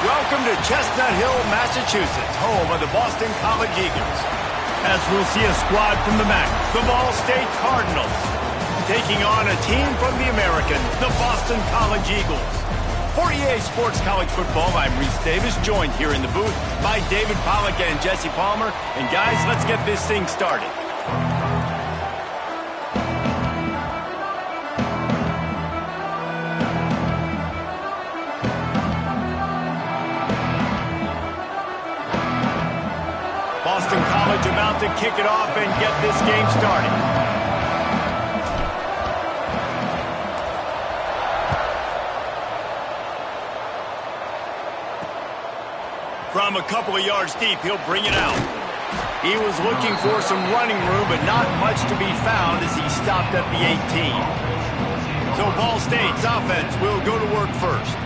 Welcome to Chestnut Hill, Massachusetts, home of the Boston College Eagles. As we'll see a squad from the MAC, the Ball State Cardinals, taking on a team from the American, the Boston College Eagles. For EA Sports College Football, I'm Reese Davis, joined here in the booth by David Pollack and Jesse Palmer. And guys, let's get this thing started. Boston College about to kick it off and get this game started. From a couple of yards deep, he'll bring it out. He was looking for some running room, but not much to be found as he stopped at the 18. So Ball State's offense will go to work first.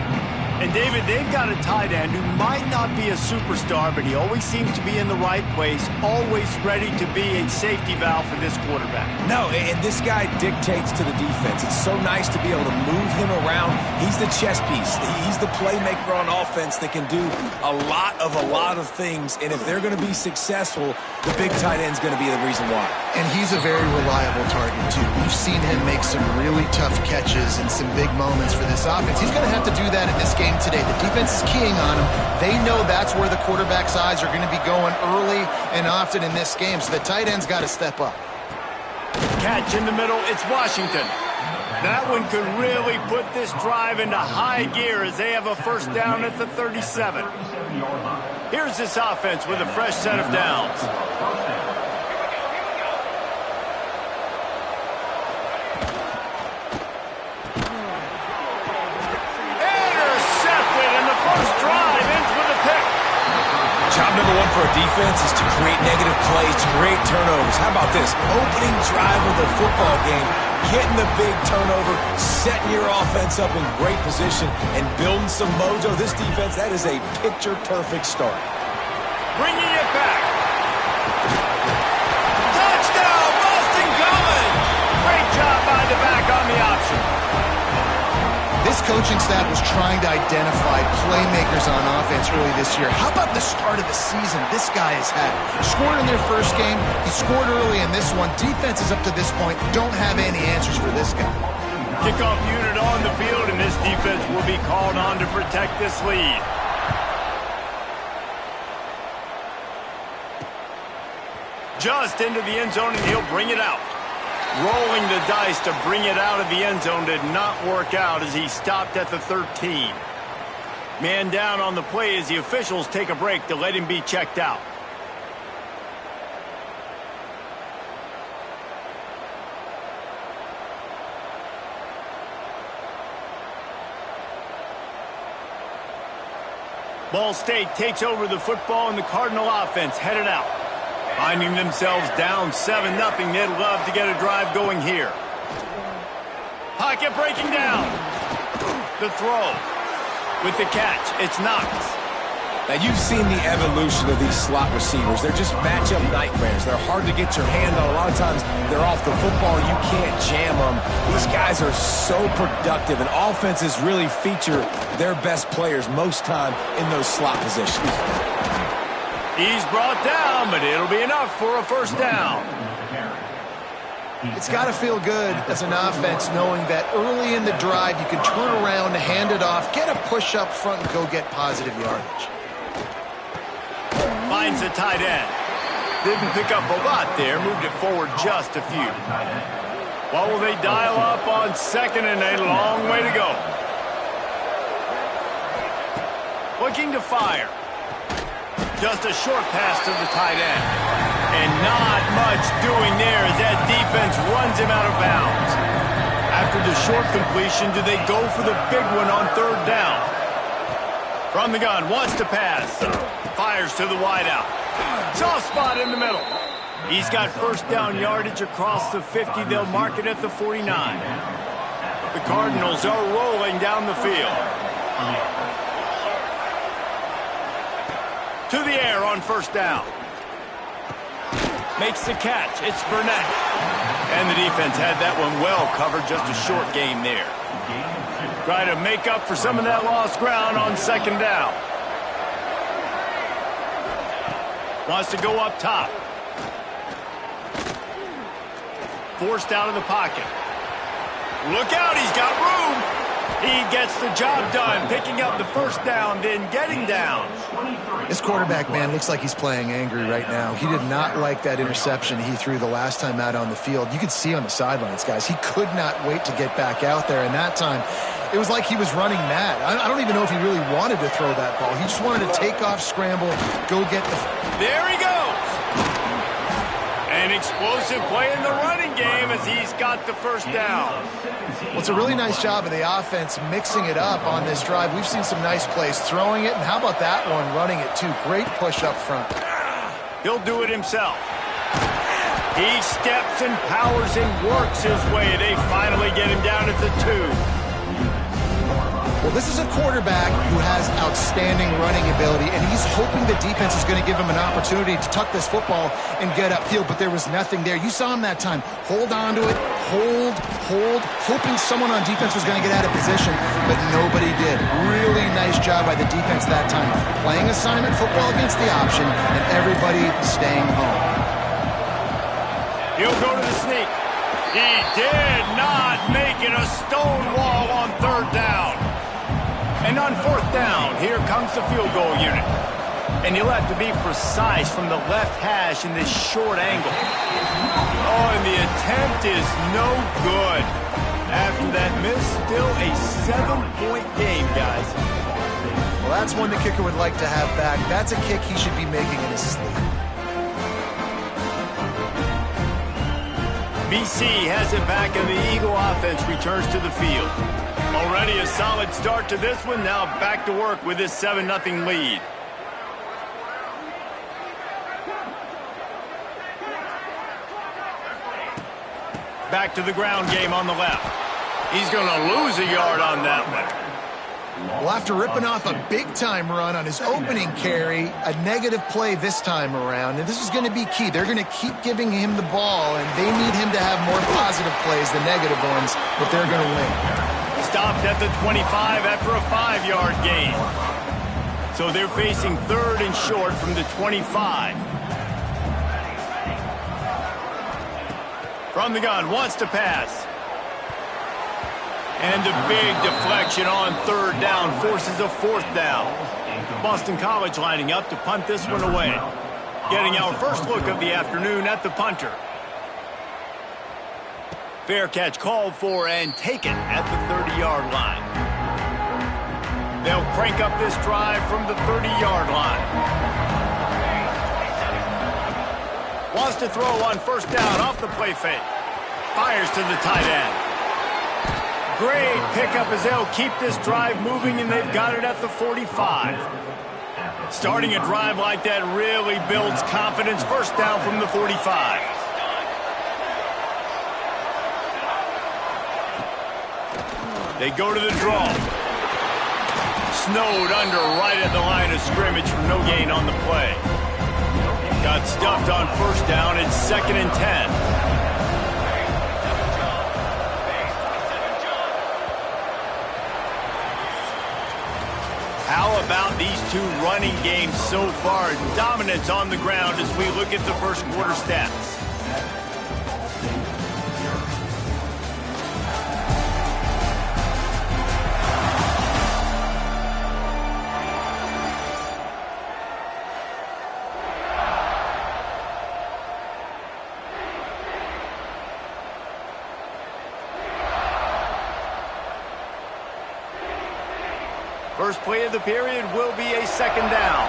And David, they've got a tight end who might not be a superstar, but he always seems to be in the right place, always ready to be a safety valve for this quarterback. No, and this guy dictates to the defense. It's so nice to be able to move him around. He's the chess piece. He's the playmaker on offense that can do a lot of things. And if they're going to be successful, the big tight end's going to be the reason why. And he's a very reliable target, too. We've seen him make some really tough catches and some big moments for this offense. He's going to have to do that in this game today. The defense is keying on him. They know that's where the quarterback's eyes are going to be going early and often in this game, so the tight end's got to step up. Catch in the middle, it's Washington. That one could really put this drive into high gear as they have a first down at the 37. Here's this offense with a fresh set of downs. Job number one for a defense is to create negative plays, to create turnovers. How about this? Opening drive of the football game, getting the big turnover, setting your offense up in great position, and building some mojo. This defense, that is a picture-perfect start. Bringing it back. Touchdown, Boston College! Great job by the back on the option. This coaching staff was trying to identify playmakers on offense early this year. How about the start of the season this guy has had? Scored in their first game. He scored early in this one. Defenses up to this point don't have any answers for this guy. Kickoff unit on the field, and this defense will be called on to protect this lead. Just into the end zone, and he'll bring it out. Rolling the dice to bring it out of the end zone did not work out as he stopped at the 13. Man down on the play as the officials take a break to let him be checked out. Ball State takes over the football and the Cardinal offense headed out. Finding themselves down 7-0, they'd love to get a drive going here. Pocket breaking down. The throw. With the catch, it's Knox. Now, you've seen the evolution of these slot receivers. They're just matchup nightmares. They're hard to get your hand on. A lot of times, they're off the football. You can't jam them. These guys are so productive, and offenses really feature their best players most time in those slot positions. He's brought down, but it'll be enough for a first down. It's got to feel good as an offense knowing that early in the drive you can turn around, hand it off, get a push up front, and go get positive yardage. Finds the tight end. Didn't pick up a lot there, moved it forward just a few. What will they dial up on second and a long way to go? Looking to fire. Just a short pass to the tight end. And not much doing there as that defense runs him out of bounds. After the short completion, do they go for the big one on third down? From the gun, wants to pass. Fires to the wideout. Soft spot in the middle. He's got first down yardage across the 50. They'll mark it at the 49. The Cardinals are rolling down the field. To the air on first down. Makes the catch. It's Burnett. And the defense had that one well covered. Just a short game there. Try to make up for some of that lost ground on second down. Wants to go up top. Forced out of the pocket. Look out, he's got room. He gets the job done, picking up the first down, then getting down. This quarterback, man, looks like he's playing angry right now. He did not like that interception he threw the last time out on the field. You could see on the sidelines, guys, he could not wait to get back out there. And that time, it was like he was running mad. I don't even know if he really wanted to throw that ball. He just wanted to take off, scramble, go get the... There he goes. An explosive play in the running game as he's got the first down. Well, it's a really nice job of the offense mixing it up on this drive. We've seen some nice plays throwing it, and how about that one running it too? Great push up front. He'll do it himself. He steps and powers and works his way. They finally get him down at the 2. Well, this is a quarterback who has outstanding running ability, and he's hoping the defense is going to give him an opportunity to tuck this football and get upfield, but there was nothing there. You saw him that time. Hold on to it, hold, hoping someone on defense was going to get out of position, but nobody did. Really nice job by the defense that time. Playing assignment football against the option, and everybody staying home. He'll go to the sneak. He did not make it a stone wall on 3rd down. And on 4th down, here comes the field goal unit. And you'll have to be precise from the left hash in this short angle. Oh, and the attempt is no good. After that miss, still a 7-point game, guys. Well, that's one the kicker would like to have back. That's a kick he should be making in his sleep. BC has it back, and the Eagle offense returns to the field. Already a solid start to this one. Now back to work with this 7-0 lead. Back to the ground game on the left. He's going to lose a yard on that one. Well, after ripping off a big-time run on his opening carry, a negative play this time around, and this is going to be key. They're going to keep giving him the ball, and they need him to have more positive plays than negative ones if they're going to win. Stopped at the 25 after a 5-yard gain. So they're facing 3rd and short from the 25. From the gun, wants to pass. And a big deflection on 3rd down forces a 4th down. Boston College lining up to punt this one away. Getting our first look of the afternoon at the punter. Fair catch called for and taken at the 30-yard line. They'll crank up this drive from the 30-yard line. Wants to throw on 1st down off the play fake. Fires to the tight end. Great pickup as they'll keep this drive moving, and they've got it at the 45. Starting a drive like that really builds confidence. 1st down from the 45. They go to the draw. Snowed under right at the line of scrimmage for no gain on the play. Got stuffed on 1st down. It's 2nd and 10. How about these two running games so far? Dominance on the ground as we look at the first quarter stats. First play of the period will be a 2nd down.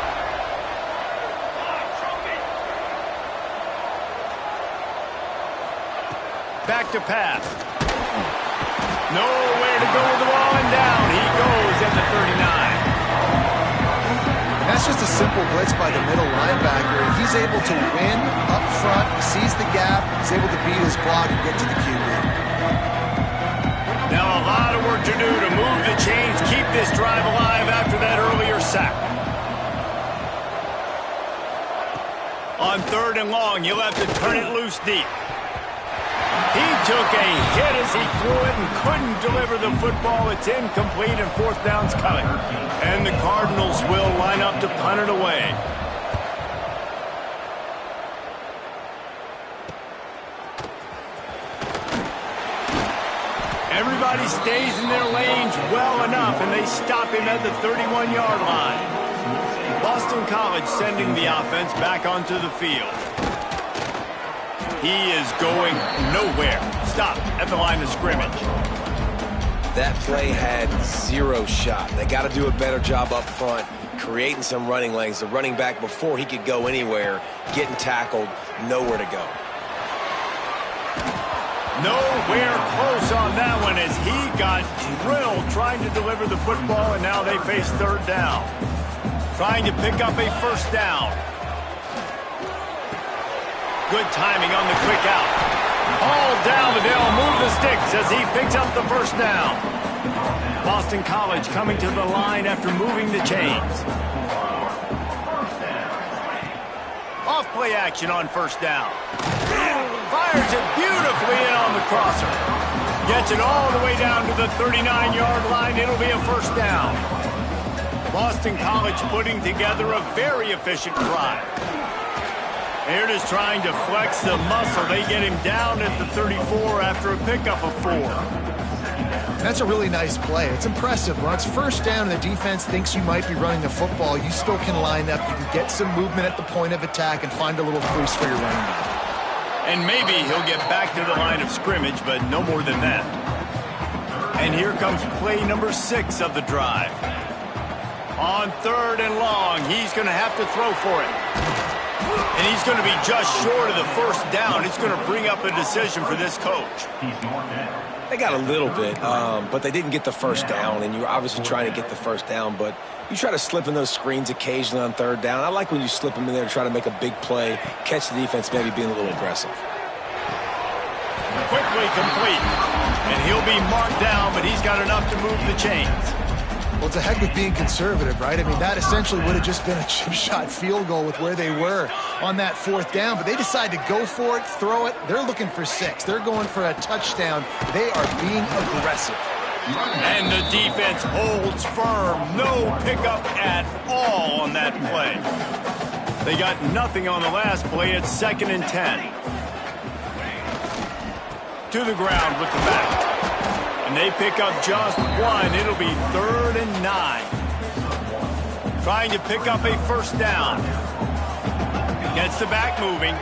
Back to pass. Nowhere to go with the ball, and down he goes at the 39. And that's just a simple blitz by the middle linebacker. And he's able to win up front, sees the gap, he's able to beat his block and get to the QB. Now a lot of work to do to move the chains, keep this drive alive after that earlier sack. On 3rd and long, you'll have to turn it loose deep. He took a hit as he threw it and couldn't deliver the football. It's incomplete, and 4th down's coming. And the Cardinals will line up to punt it away. stays in their lanes well enough, and they stop him at the 31-yard line. Boston College sending the offense back onto the field. He is going nowhere. Stop at the line of scrimmage. That play had zero shot. They got to do a better job up front, creating some running lanes. The running back, before he could go anywhere, getting tackled, nowhere to go. Nowhere close on that one as he got drilled trying to deliver the football, and now they face third down. Trying to pick up a first down. Good timing on the quick out. All down, but they'll move the sticks as he picks up the first down. Boston College coming to the line after moving the chains. Off play action on first down. Fires it beautifully in on the crosser. Gets it all the way down to the 39-yard line. It'll be a first down. Boston College putting together a very efficient drive. They're just trying to flex the muscle. They get him down at the 34 after a pickup of 4. That's a really nice play. It's impressive. When it's first down and the defense thinks you might be running the football, you still can line up. You can get some movement at the point of attack and find a little crease for your running back. And maybe he'll get back to the line of scrimmage, but no more than that. And here comes play number 6 of the drive. On third and long, he's going to have to throw for it. And he's going to be just short of the first down. It's going to bring up a decision for this coach. They got a little bit, but they didn't get the first down, and you're obviously trying to get the first down, but you try to slip in those screens occasionally on third down. I like when you slip them in there to try to make a big play, catch the defense maybe being a little aggressive. Quickly complete. And he'll be marked down, but he's got enough to move the chains. Well, it's a heck of being conservative, right? I mean, that essentially would have just been a chip shot field goal with where they were on that fourth down, but they decide to go for it, throw it. They're looking for 6. They're going for a touchdown. They are being aggressive. And the defense holds firm. No pickup at all on that play. They got nothing on the last play. It's 2nd and 10. To the ground with the back. And they pick up just 1. It'll be 3rd and 9. Trying to pick up a first down. Gets the back moving.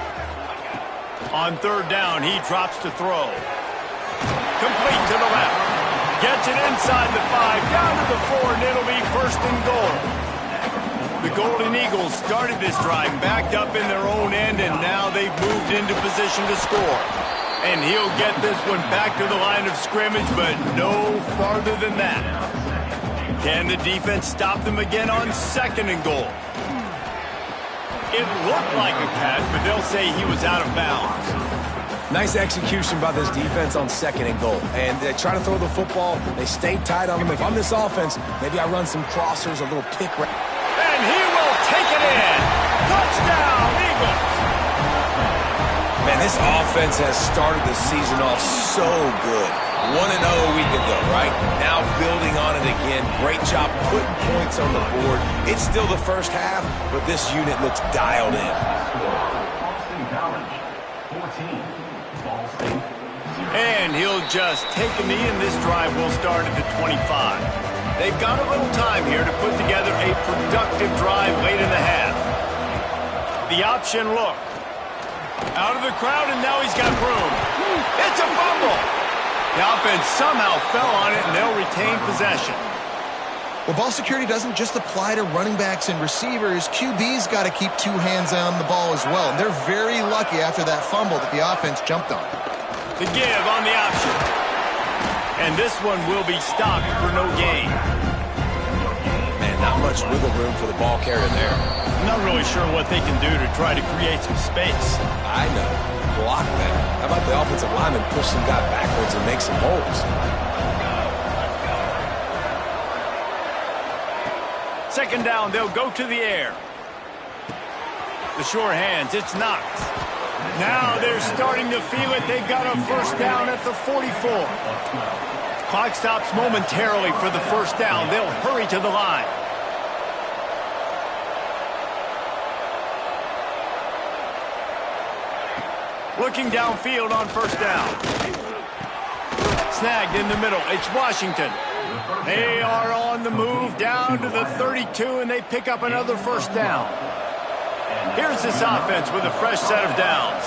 On third down, he drops to throw. Complete to the left. Gets it inside the 5, down to the 4, and it'll be 1st and goal. The Golden Eagles started this drive backed up in their own end, and now they've moved into position to score. And he'll get this one back to the line of scrimmage, but no farther than that. Can the defense stop them again on 2nd and goal? It looked like a catch, but they'll say he was out of bounds. Nice execution by this defense on 2nd and goal. And they try to throw the football. They stay tight on them. If I'm this offense, maybe I run some crossers, a little pick. And he will take it in. Touchdown, Eagles. Man, this offense has started the season off so good. 1-0 a week ago, right? Now building on it again. Great job putting points on the board. It's still the first half, but this unit looks dialed in. And he'll just take a knee, and this drive will start at the 25. They've got a little time here to put together a productive drive late in the half. The option look. Out of the crowd, and now he's got room. It's a fumble. The offense somehow fell on it, and they'll retain possession. Well, ball security doesn't just apply to running backs and receivers. QB's got to keep 2 hands on the ball as well. And they're very lucky after that fumble that the offense jumped on. The give on the option. And this one will be stopped for no gain. Man, not much wiggle room for the ball carrier there. I'm not really sure what they can do to try to create some space. I know. Block that. How about the offensive lineman push some guy backwards and make some holes? Second down, they'll go to the air. The sure hands, it's Knox. Now they're starting to feel it. They've got a first down at the 44. Clock stops momentarily for the first down. They'll hurry to the line. Looking downfield on first down. snagged in the middle. It's Washington. They are on the move down to the 32, and they pick up another first down. Here's this offense with a fresh set of downs.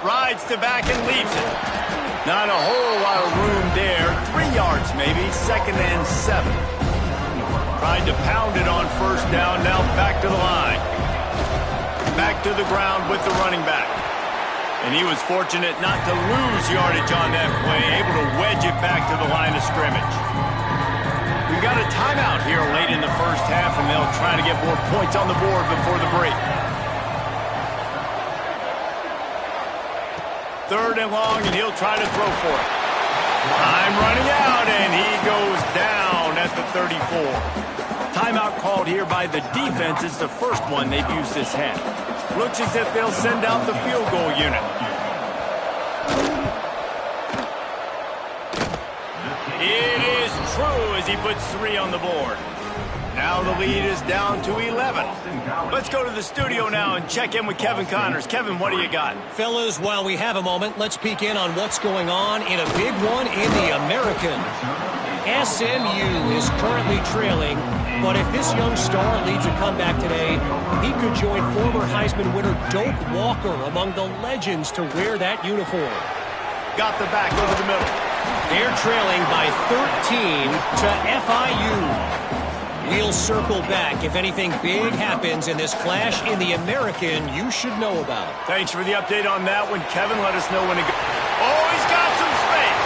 Rides to back and leaves it. Not a whole lot of room there. 3 yards maybe, 2nd and 7. Tried to pound it on first down, now back to the line. Back to the ground with the running back. And he was fortunate not to lose yardage on that play, able to wedge it back to the line of scrimmage. We've got a timeout here late in the first half, and they'll try to get more points on the board before the break. 3rd and long, and he'll try to throw for it. Time running out, and he goes down at the 34. Timeout called here by the defense. It's the first one they've used this half. Looks as if they'll send out the field goal unit. It is true as he puts 3 on the board. Now the lead is down to 11. Let's go to the studio now and check in with Kevin Connors. Kevin, what do you got? Fellas, while we have a moment, let's peek in on what's going on in a big one in the American. SMU is currently trailing, but if this young star leads a comeback today, he could join former Heisman winner Doak Walker among the legends to wear that uniform. Got the back over the middle. They're trailing by 13 to FIU. We'll circle back if anything big happens in this clash in the American you should know about. Thanks for the update on that one, Kevin. Let us know when to go. Oh, he's got some space.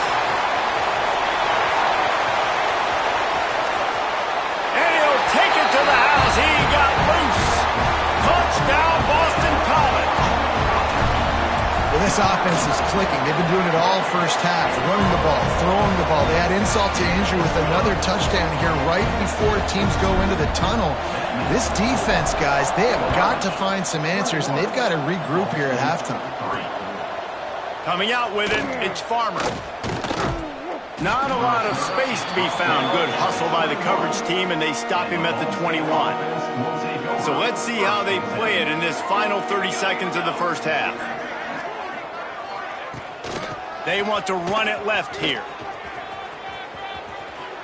And he'll take it to the house. He got loose. Touchdown, Boston College. Well, this offense is clicking. They've been doing it all first half, running the ball, throwing the ball. They had insult to injury with another touchdown here right before teams go into the tunnel. This defense, guys, they have got to find some answers, and they've got to regroup here at halftime. Coming out with it, it's Farmer. Not a lot of space to be found. Good hustle by the coverage team, and they stop him at the 21. So let's see how they play it in this final 30 seconds of the first half. They want to run it left here.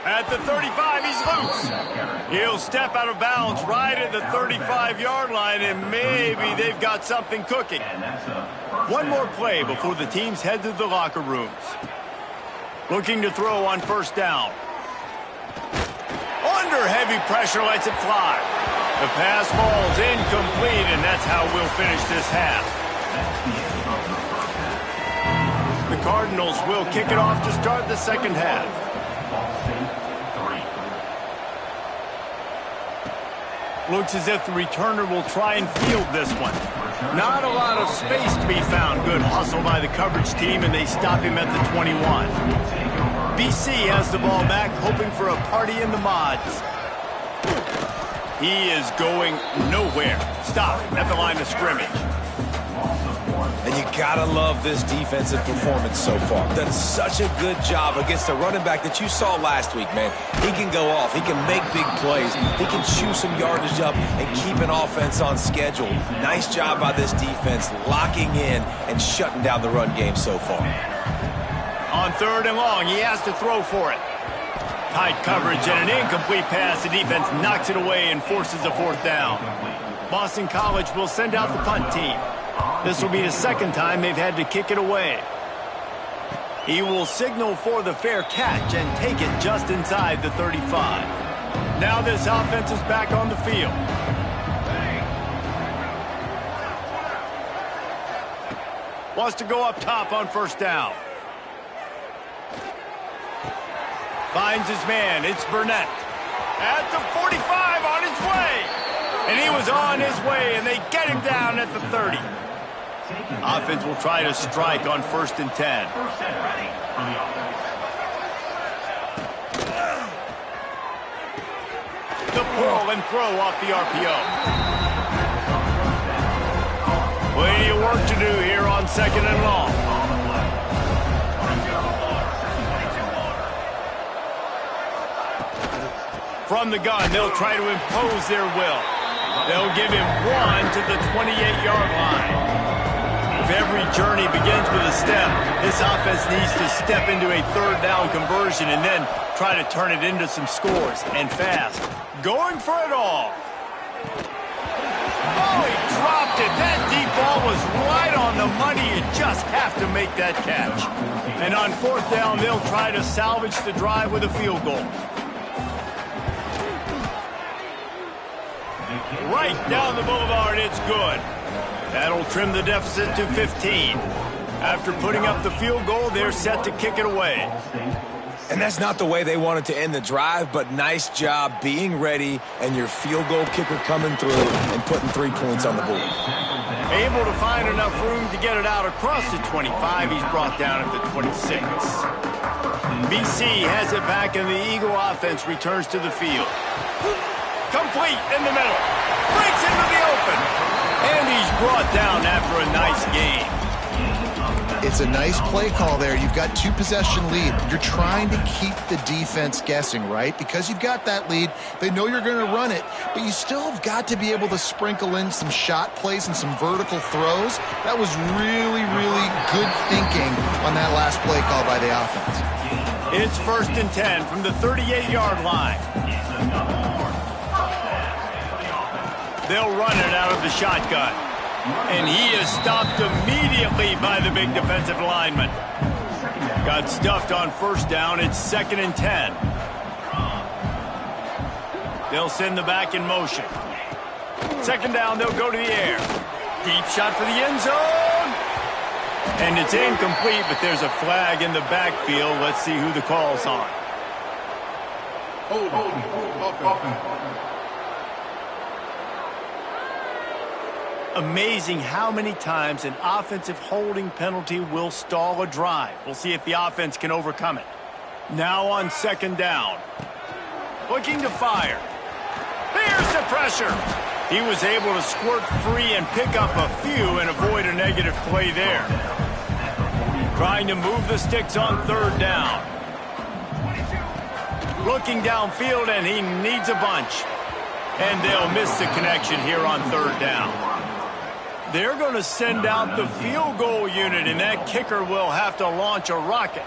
At the 35, he's loose. He'll step out of bounds right at the 35-yard line, and maybe they've got something cooking. One more play before the teams head to the locker rooms. Looking to throw on first down. Under heavy pressure, lets it fly. The pass falls incomplete, and that's how we'll finish this half. The Cardinals will kick it off to start the second half. Looks as if the returner will try and field this one. Not a lot of space to be found. Good hustle by the coverage team, and they stop him at the 21. BC has the ball back, hoping for a party in the mods. He is going nowhere. Stop at the line of scrimmage. And you gotta love this defensive performance so far. Done such a good job against the running back that you saw last week, man. He can go off. He can make big plays. He can chew some yardage up and keep an offense on schedule. Nice job by this defense locking in and shutting down the run game so far. On 3rd and long, he has to throw for it. Tight coverage and an incomplete pass. The defense knocks it away and forces a 4th down. Boston College will send out the punt team. This will be the second time they've had to kick it away. He will signal for the fair catch and take it just inside the 35. Now this offense is back on the field. Wants to go up top on first down. Finds his man. It's Burnett. At the 45 on his way. And he was on his way, and they get him down at the 30. Offense will try to strike on 1st and 10. The pull and throw off the RPO. Plenty of work to do here on 2nd and long. From the gun, they'll try to impose their will. They'll give him 1 to the 28-yard line. If every journey begins with a step, this offense needs to step into a third down conversion and then try to turn it into some scores, and fast. Going for it all. Oh, he dropped it. That deep ball was right on the money. You just have to make that catch. And on fourth down, they'll try to salvage the drive with a field goal. Right down the boulevard, it's good. That'll trim the deficit to 15. After putting up the field goal, they're set to kick it away. And that's not the way they wanted to end the drive, but nice job being ready and your field goal kicker coming through and putting 3 points on the board. Able to find enough room to get it out across the 25. He's brought down at the 26. BC has it back, and the Eagle offense returns to the field. Complete in the middle. Breaks into the open. And he's brought down after a nice game. It's a nice play call there. You've got 2-possession lead. You're trying to keep the defense guessing, right? Because you've got that lead. They know you're going to run it, but you still have got to be able to sprinkle in some shot plays and some vertical throws. That was really, really good thinking on that last play call by the offense. It's 1st and 10 from the 38-yard line. They'll run it out of the shotgun. And he is stopped immediately by the big defensive lineman. Got stuffed on first down. It's 2nd and 10. They'll send the back in motion. 2nd down, they'll go to the air. Deep shot for the end zone. And it's incomplete, but there's a flag in the backfield. Let's see who the call's on. Amazing how many times an offensive holding penalty will stall a drive. We'll see if the offense can overcome it. Now on 2nd down. Looking to fire. There's the pressure. He was able to squirt free and pick up a few and avoid a negative play there. Trying to move the sticks on 3rd down. Looking downfield, and he needs a bunch. And they'll miss the connection here on 3rd down. They're going to send out the field goal unit, and that kicker will have to launch a rocket.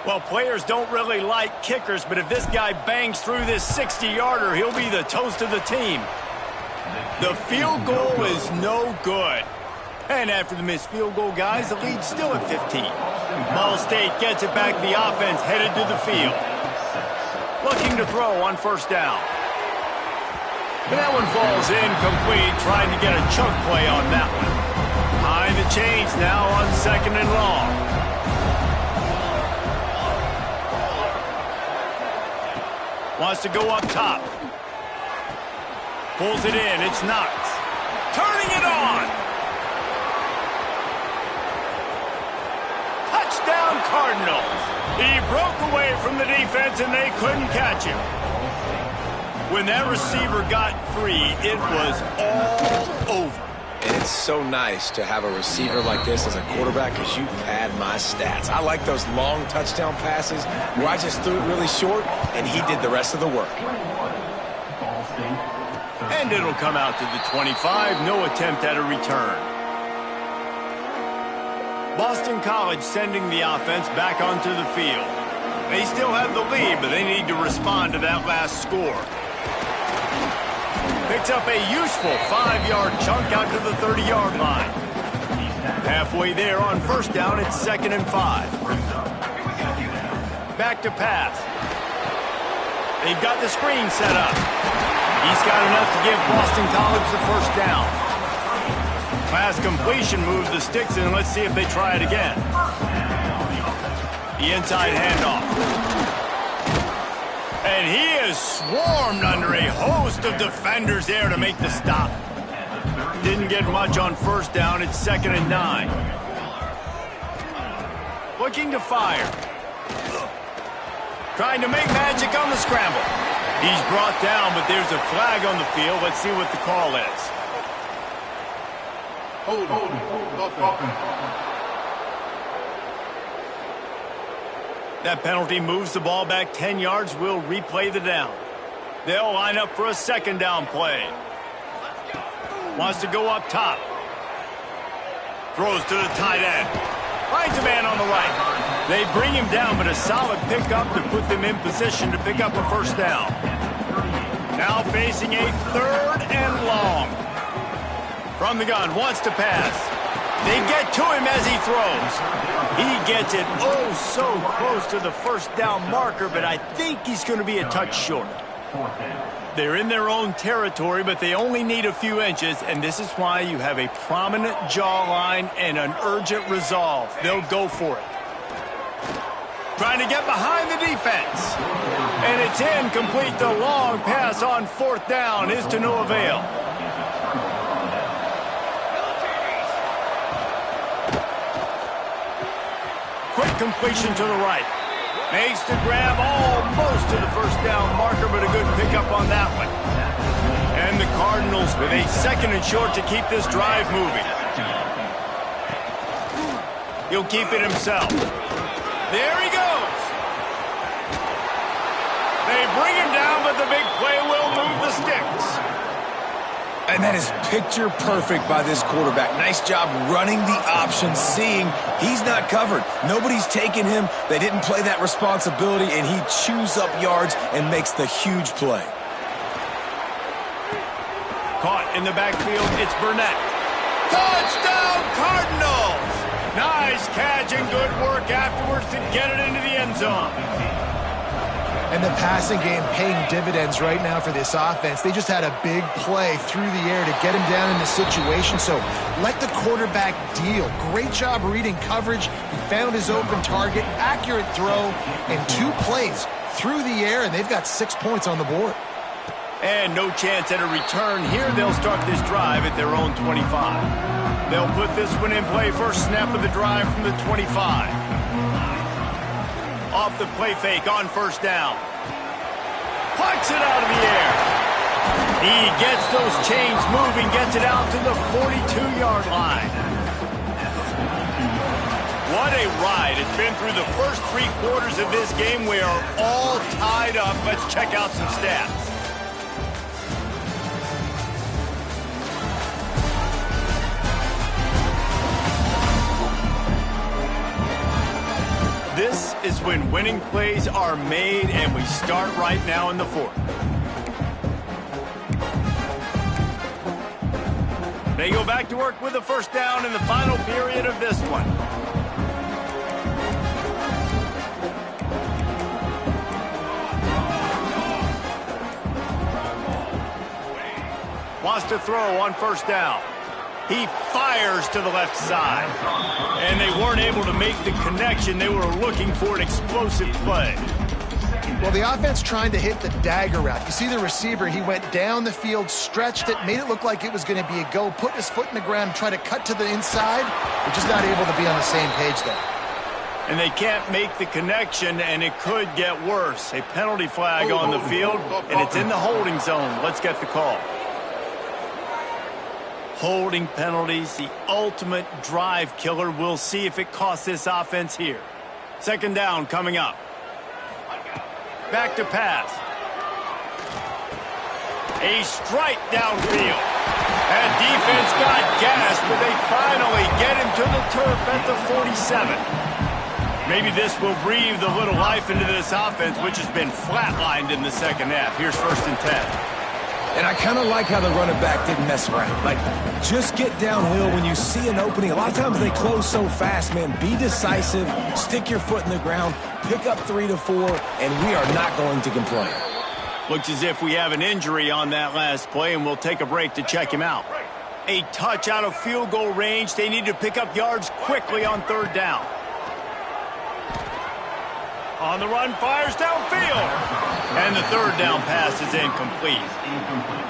Well, players don't really like kickers, but if this guy bangs through this 60-yarder, he'll be the toast of the team. The field goal is no good. And after the missed field goal, guys, the lead's still at 15. Ball State gets it back. The offense headed to the field. Looking to throw on 1st down. And that one falls incomplete, trying to get a chunk play on that one. Behind the chains now on 2nd and long. Wants to go up top. Pulls it in, it's Knox. Turning it on! Touchdown Cardinals! He broke away from the defense and they couldn't catch him. When that receiver got free, it was all over. And it's so nice to have a receiver like this as a quarterback because you pad my stats. I like those long touchdown passes where I just threw it really short and he did the rest of the work. And it'll come out to the 25. No attempt at a return. Boston College sending the offense back onto the field. They still have the lead, but they need to respond to that last score. Picks up a useful 5-yard chunk out to the 30-yard line. Halfway there on 1st down, it's 2nd and 5. Back to pass. They've got the screen set up. He's got enough to give Boston College the 1st down. Pass completion moves the sticks, and let's see if they try it again. The inside handoff. And he is swarmed under a host of defenders there to make the stop. Didn't get much on 1st down. It's 2nd and 9. Looking to fire. Trying to make magic on the scramble. He's brought down, but there's a flag on the field. Let's see what the call is. That penalty moves the ball back 10 yards. We'll replay the down. They'll line up for a 2nd down play. Wants to go up top. Throws to the tight end. Finds a man on the right. They bring him down, but a solid pickup to put them in position to pick up a first down. Now facing a 3rd and long. From the gun, wants to pass. They get to him as he throws. He gets it oh so close to the first down marker, but I think he's going to be a touch short. They're in their own territory, but they only need a few inches, and this is why you have a prominent jawline and an urgent resolve. They'll go for it. Trying to get behind the defense. And it's incomplete. The long pass on 4th down is to no avail. Quick completion to the right. Makes the grab almost to the first down marker, but a good pickup on that one. And the Cardinals with a 2nd and short to keep this drive moving. He'll keep it himself. There he goes. They bring him down, but the big play will move the sticks. And that is picture perfect by this quarterback. Nice job running the option, seeing he's not covered. Nobody's taking him. They didn't play that responsibility, and he chews up yards and makes the huge play. Caught in the backfield, it's Burnett. Touchdown, Cardinals! Nice catch and good work afterwards to get it into the end zone. And the passing game paying dividends right now for this offense. They just had a big play through the air to get him down in the situation. So let the quarterback deal. Great job reading coverage. He found his open target, accurate throw, and 2 plays through the air, and they've got 6 points on the board. And no chance at a return here. They'll start this drive at their own 25. They'll put this one in play. First snap of the drive from the 25. Off the play fake on 1st down. Plucks it out of the air. He gets those chains moving, gets it out to the 42-yard line. What a ride. It's been through the first 3 quarters of this game. We are all tied up. Let's check out some stats. This is when winning plays are made, and we start right now in the 4th. They go back to work with a first down in the final period of this one. Wants to throw on 1st down. He fires to the left side. And they weren't able to make the connection. They were looking for an explosive play. Well, the offense trying to hit the dagger route. You see the receiver, he went down the field, stretched it, made it look like it was going to be a go, put his foot in the ground, try to cut to the inside. They're just not able to be on the same page there. And they can't make the connection, and it could get worse. A penalty flag on the field, and it's in the holding zone. Let's get the call. Holding penalties, the ultimate drive killer. We'll see if it costs this offense here. 2nd down coming up. Back to pass. A strike downfield. That defense got gas, but they finally get him to the turf at the 47. Maybe this will breathe a little life into this offense, which has been flatlined in the 2nd half. Here's 1st and 10. And I kind of like how the running back didn't mess around. Like, just get downhill when you see an opening. A lot of times they close so fast, man. Be decisive, stick your foot in the ground, pick up 3 to 4, and we are not going to complain. Looks as if we have an injury on that last play, and we'll take a break to check him out. A touch out of field goal range. They need to pick up yards quickly on 3rd down. On the run, fires downfield. And the 3rd down pass is incomplete.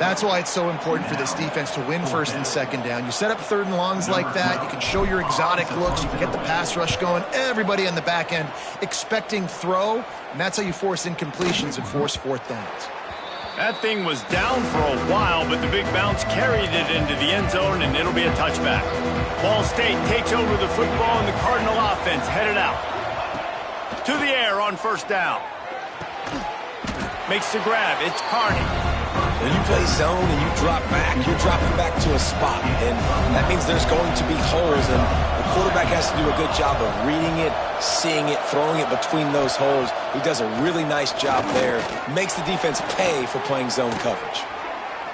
That's why it's so important for this defense to win 1st and 2nd down. You set up 3rd and longs like that. You can show your exotic looks. You can get the pass rush going. Everybody on the back end expecting throw. And that's how you force incompletions and force 4th downs. That thing was down for a while, but the big bounce carried it into the end zone, and it'll be a touchback. Ball State takes over the football, and the Cardinal offense headed out. To the air on 1st down. Makes the grab. It's Carney. When you play zone and you drop back, you're dropping back to a spot, and that means there's going to be holes, and the quarterback has to do a good job of reading it, seeing it, throwing it between those holes. He does a really nice job there. Makes the defense pay for playing zone coverage.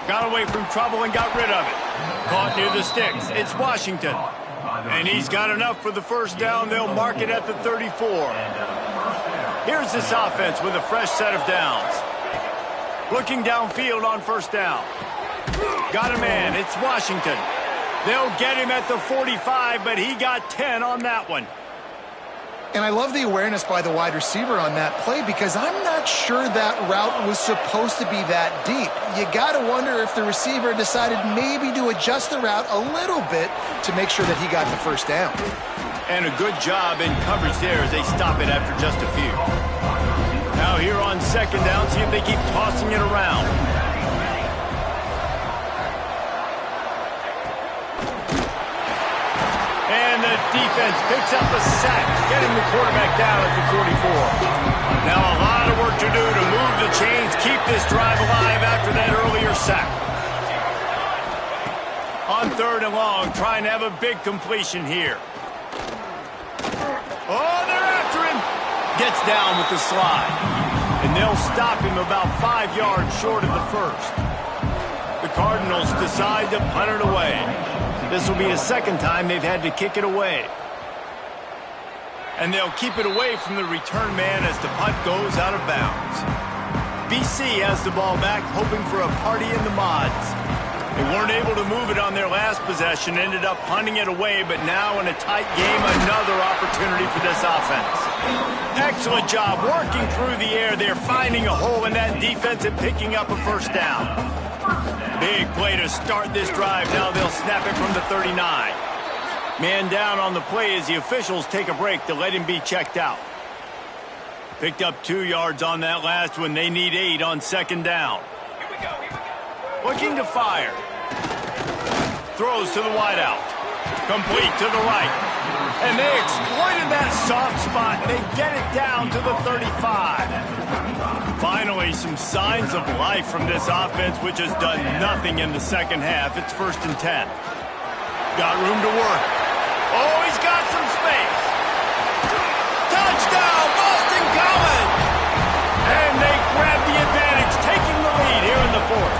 Got away from trouble and got rid of it. Caught near the sticks. It's Washington. And he's got enough for the first down. They'll mark it at the 34. Here's this offense with a fresh set of downs. Looking downfield on first down. Got a man. It's Washington. They'll get him at the 45, but he got 10 on that one. And I love the awareness by the wide receiver on that play because I'm not sure that route was supposed to be that deep. You got to wonder if the receiver decided maybe to adjust the route a little bit to make sure that he got the first down. And a good job in coverage there as they stop it after just a few. Now here on second down, see if they keep tossing it around. And the defense picks up a sack, getting the quarterback down at the 44. Now a lot of work to do to move the chains, keep this drive alive after that earlier sack. On third and long, trying to have a big completion here. Oh, they're after him. Gets down with the slide. And they'll stop him about 5 yards short of the first. The Cardinals decide to punt it away. This will be the second time they've had to kick it away. And they'll keep it away from the return man as the punt goes out of bounds. BC has the ball back, hoping for a party in the mods. They weren't able to move it on their last possession, ended up punting it away, but now in a tight game, another opportunity for this offense. Excellent job working through the air. They're finding a hole in that defense and picking up a first down. Big play to start this drive. Now they'll snap it from the 39. Man down on the play as the officials take a break to let him be checked out. Picked up 2 yards on that last one. They need 8 on second down. Looking to fire. Throws to the wideout. Complete to the right. And they exploited that soft spot. They get it down to the 35. Finally, some signs of life from this offense, which has done nothing in the second half. It's 1st and 10. Got room to work. Oh, he's got some space. Touchdown, Boston College! And they grab the advantage, taking the lead here in the fourth.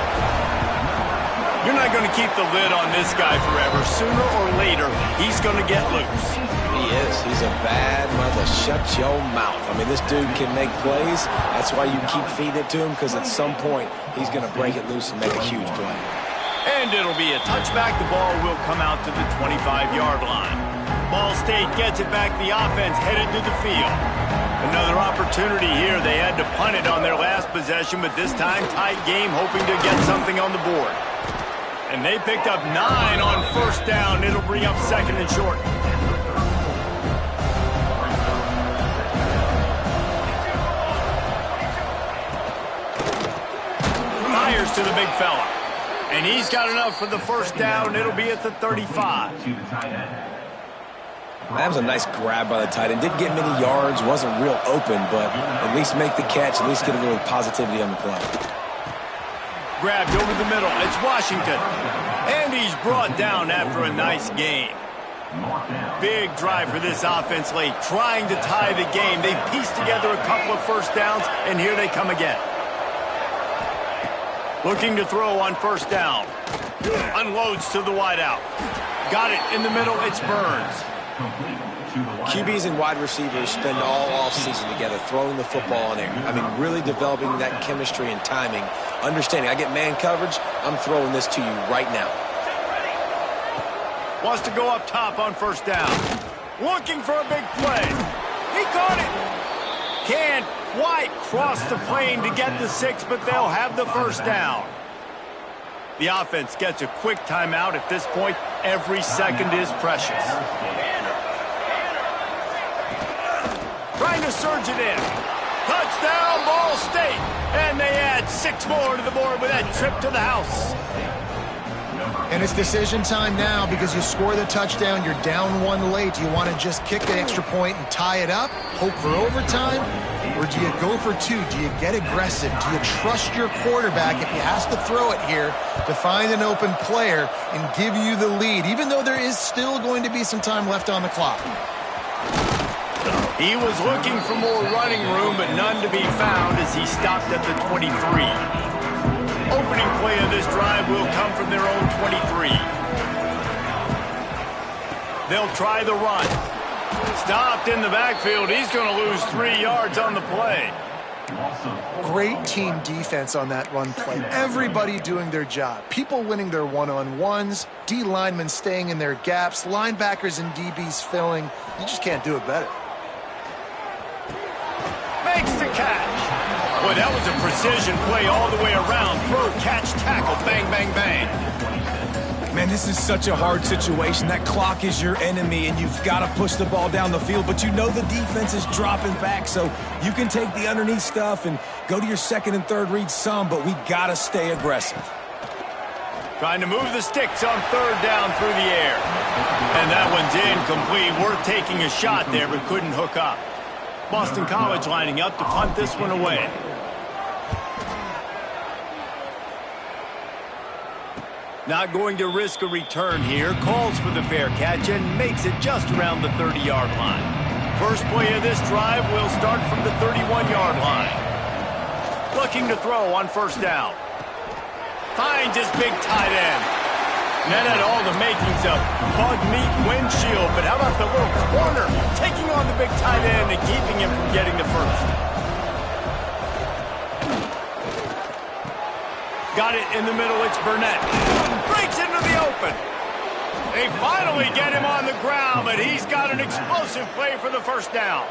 You're not going to keep the lid on this guy forever. Sooner or later, he's going to get loose. He is. He's a bad mother. Shut your mouth. I mean, this dude can make plays. That's why you keep feeding it to him, because at some point, he's going to break it loose and make a huge play. And it'll be a touchback. The ball will come out to the 25-yard line. Ball State gets it back. The offense headed to the field. Another opportunity here. They had to punt it on their last possession, but this time tight game, hoping to get something on the board. And they picked up 9 on first down. It'll bring up second and short. Fires to the big fella. And he's got enough for the first down. It'll be at the 35. That was a nice grab by the tight end. Didn't get many yards, wasn't real open, but at least make the catch, at least get a little positivity on the play. Grabbed over the middle. It's Washington. And he's brought down after a nice game. Big drive for this offense late, trying to tie the game. They pieced together a couple of first downs, and here they come again. Looking to throw on first down. Unloads to the wideout. Got it in the middle. It's Burns. QBs and wide receivers spend all offseason together throwing the football in air. I mean, really developing that chemistry and timing. Understanding, I get man coverage, I'm throwing this to you right now. Wants to go up top on first down. Looking for a big play. He caught it. Can't quite cross the plane to get the 6, but they'll have the first down. The offense gets a quick timeout at this point. Every second is precious. Trying to surge it in. Touchdown, Ball State. And they add 6 more to the board with that trip to the house. And it's decision time now because you score the touchdown, you're down one late. Do you want to just kick the extra point and tie it up, hope for overtime? Or do you go for two? Do you get aggressive? Do you trust your quarterback if he has to throw it here to find an open player and give you the lead, even though there is still going to be some time left on the clock? He was looking for more running room, but none to be found as he stopped at the 23. Opening play of this drive will come from their own 23. They'll try the run. Stopped in the backfield. He's going to lose 3 yards on the play. Great team defense on that run play. Everybody doing their job. People winning their one-on-ones, D linemen staying in their gaps, linebackers and DBs filling. You just can't do it better. Makes the catch. Boy, that was a precision play all the way around. Throw, catch, tackle, bang, bang, bang. Man, this is such a hard situation. That clock is your enemy, and you've got to push the ball down the field, but you know the defense is dropping back, so you can take the underneath stuff and go to your second and third read some, but we got to stay aggressive. Trying to move the sticks on third down through the air. And that one's incomplete. Worth taking a shot there, but couldn't hook up. Boston College lining up to punt this one away. Not going to risk a return here. Calls for the fair catch and makes it just around the 30-yard line. First play of this drive will start from the 31-yard line. Looking to throw on first down. Finds his big tight end. That had all the makings of bug meat windshield, but how about the little corner taking on the big tight end and keeping him from getting the first? Got it in the middle, it's Burnett. Breaks into the open. They finally get him on the ground, but he's got an explosive play for the first down.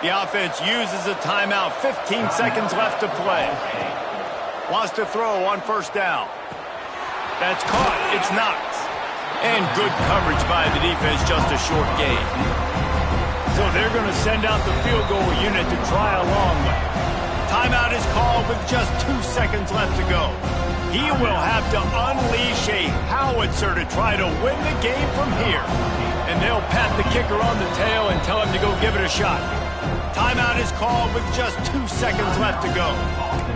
The offense uses a timeout, 15 seconds left to play. Wants to throw on first down. That's caught. It's Knox. And good coverage by the defense, just a short gain. So they're going to send out the field goal unit to try a long one. Timeout is called with just 2 seconds left to go. He will have to unleash a howitzer to try to win the game from here. And they'll pat the kicker on the tail and tell him to go give it a shot. Timeout is called with just 2 seconds left to go.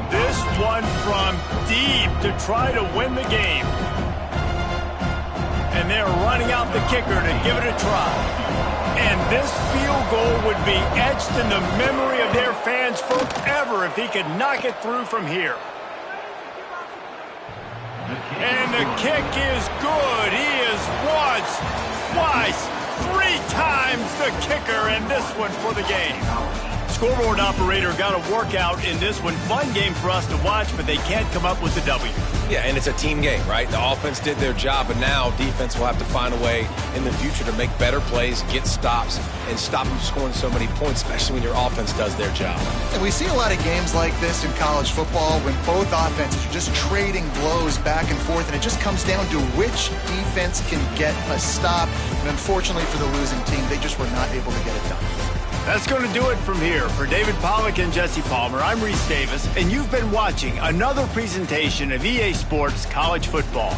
This one from deep to try to win the game. And they're running out the kicker to give it a try. And this field goal would be etched in the memory of their fans forever if he could knock it through from here. And the kick is good. He is once, twice, 3 times the kicker, and this one for the game. Scoreboard operator got a workout in this one. Fun game for us to watch, but they can't come up with the W. Yeah, and it's a team game, right? The offense did their job, but now defense will have to find a way in the future to make better plays, get stops, and stop them scoring so many points, especially when your offense does their job. And we see a lot of games like this in college football when both offenses are just trading blows back and forth, and it just comes down to which defense can get a stop. And unfortunately for the losing team, they just were not able to get it done. That's going to do it from here. For David Pollack and Jesse Palmer, I'm Reese Davis, and you've been watching another presentation of EA Sports College Football.